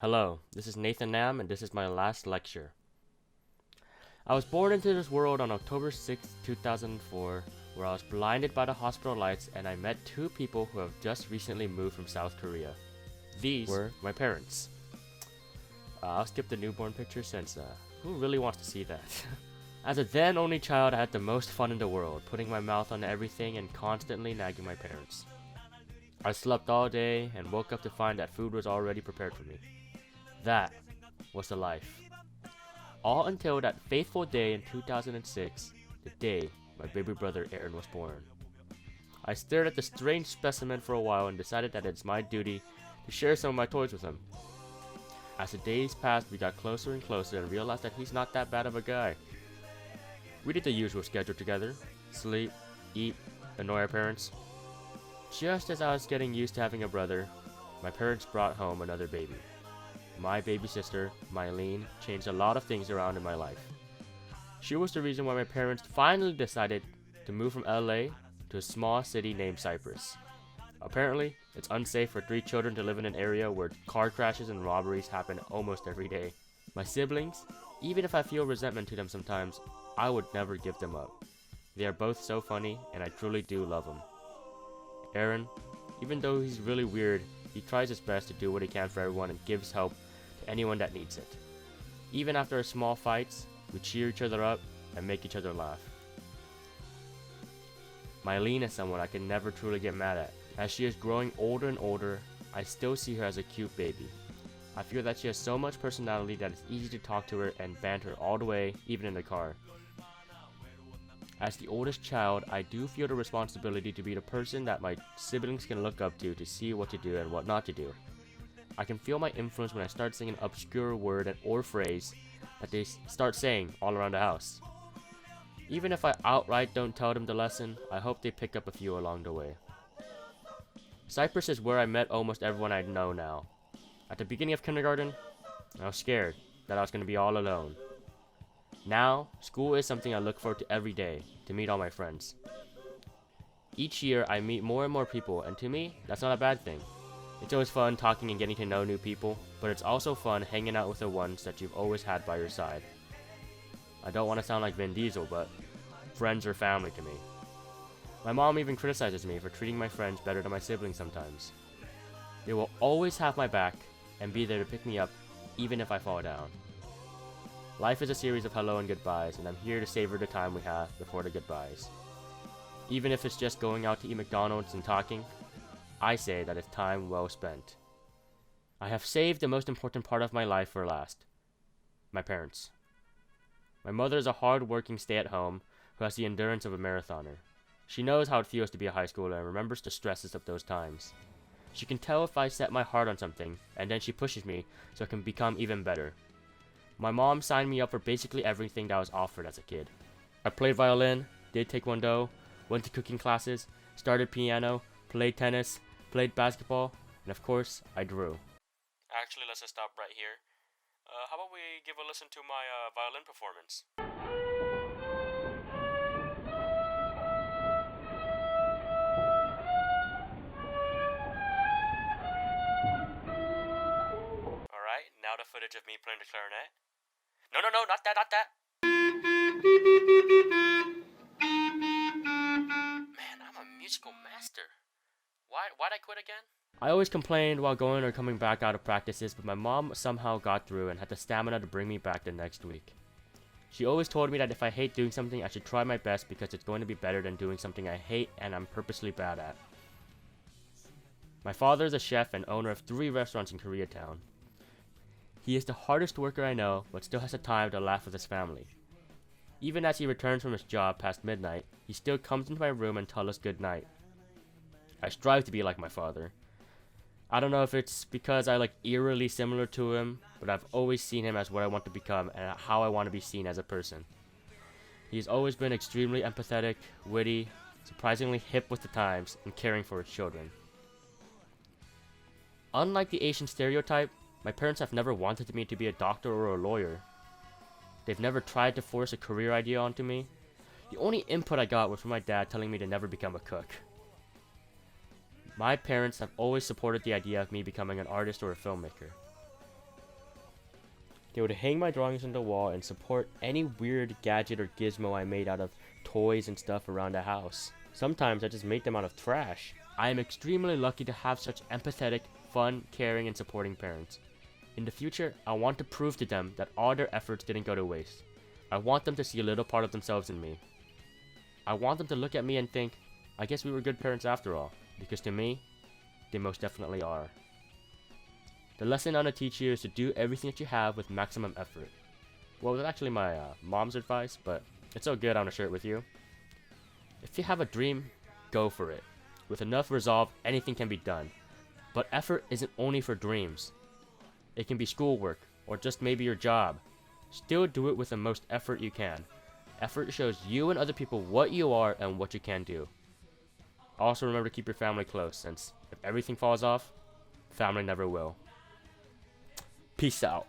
Hello, this is Nathan Nam, and this is my last lecture. I was born into this world on October 6, 2004, where I was blinded by the hospital lights and I met two people who have just recently moved from South Korea. These were my parents. I'll skip the newborn picture since who really wants to see that? As a then only child, I had the most fun in the world, putting my mouth on everything and constantly nagging my parents. I slept all day and woke up to find that food was already prepared for me. That was the life. All until that fateful day in 2006, the day my baby brother Aaron was born. I stared at the strange specimen for a while and decided that it's my duty to share some of my toys with him. As the days passed, we got closer and closer and realized that he's not that bad of a guy. We did the usual schedule together: sleep, eat, annoy our parents. Just as I was getting used to having a brother, my parents brought home another baby. My baby sister, Mylene, changed a lot of things around in my life. She was the reason why my parents finally decided to move from LA to a small city named Cypress. Apparently, it's unsafe for 3 children to live in an area where car crashes and robberies happen almost every day. My siblings, even if I feel resentment to them sometimes, I would never give them up. They are both so funny, and I truly do love them. Aaron, even though he's really weird, he tries his best to do what he can for everyone and gives help to anyone that needs it. Even after our small fights, we cheer each other up and make each other laugh. Mylene is someone I can never truly get mad at. As she is growing older and older, I still see her as a cute baby. I feel that she has so much personality that it's easy to talk to her and banter all the way, even in the car. As the oldest child, I do feel the responsibility to be the person that my siblings can look up to see what to do and what not to do. I can feel my influence when I start saying an obscure word or phrase that they start saying all around the house. Even if I outright don't tell them the lesson, I hope they pick up a few along the way. Cypress is where I met almost everyone I know now. At the beginning of kindergarten, I was scared that I was going to be all alone. Now, school is something I look forward to every day, to meet all my friends. Each year, I meet more and more people, and to me, that's not a bad thing. It's always fun talking and getting to know new people, but it's also fun hanging out with the ones that you've always had by your side. I don't want to sound like Vin Diesel, but friends are family to me. My mom even criticizes me for treating my friends better than my siblings sometimes. They will always have my back and be there to pick me up, even if I fall down. Life is a series of hello and goodbyes, and I'm here to savor the time we have before the goodbyes. Even if it's just going out to eat McDonald's and talking, I say that it's time well spent. I have saved the most important part of my life for last: my parents. My mother is a hard-working stay-at-home who has the endurance of a marathoner. She knows how it feels to be a high schooler and remembers the stresses of those times. She can tell if I set my heart on something, and then she pushes me so I can become even better. My mom signed me up for basically everything that was offered as a kid. I played violin, did taekwondo, went to cooking classes, started piano, played tennis, played basketball, and of course, I drew. Actually, let's just stop right here. How about we give a listen to my violin performance? Alright, now the footage of me playing the clarinet. No, not that, not that. Man, I'm a musical master. Why'd I quit again? I always complained while going or coming back out of practices, but my mom somehow got through and had the stamina to bring me back the next week. She always told me that if I hate doing something, I should try my best because it's going to be better than doing something I hate and I'm purposely bad at. My father is a chef and owner of 3 restaurants in Koreatown. He is the hardest worker I know, but still has the time to laugh with his family. Even as he returns from his job past midnight, he still comes into my room and tells us good night. I strive to be like my father. I don't know if it's because I look eerily similar to him, but I've always seen him as what I want to become and how I want to be seen as a person. He's always been extremely empathetic, witty, surprisingly hip with the times, and caring for his children. Unlike the Asian stereotype, my parents have never wanted me to be a doctor or a lawyer. They've never tried to force a career idea onto me. The only input I got was from my dad telling me to never become a cook. My parents have always supported the idea of me becoming an artist or a filmmaker. They would hang my drawings on the wall and support any weird gadget or gizmo I made out of toys and stuff around the house. Sometimes I just made them out of trash. I am extremely lucky to have such empathetic, fun, caring, and supporting parents. In the future, I want to prove to them that all their efforts didn't go to waste. I want them to see a little part of themselves in me. I want them to look at me and think, I guess we were good parents after all, because to me, they most definitely are. The lesson I want to teach you is to do everything that you have with maximum effort. Well, that's actually my mom's advice, but it's so good I want to share it with you. If you have a dream, go for it. With enough resolve, anything can be done. But effort isn't only for dreams. It can be schoolwork, or just maybe your job. Still do it with the most effort you can. Effort shows you and other people what you are and what you can do. Also remember to keep your family close, since if everything falls off, family never will. Peace out.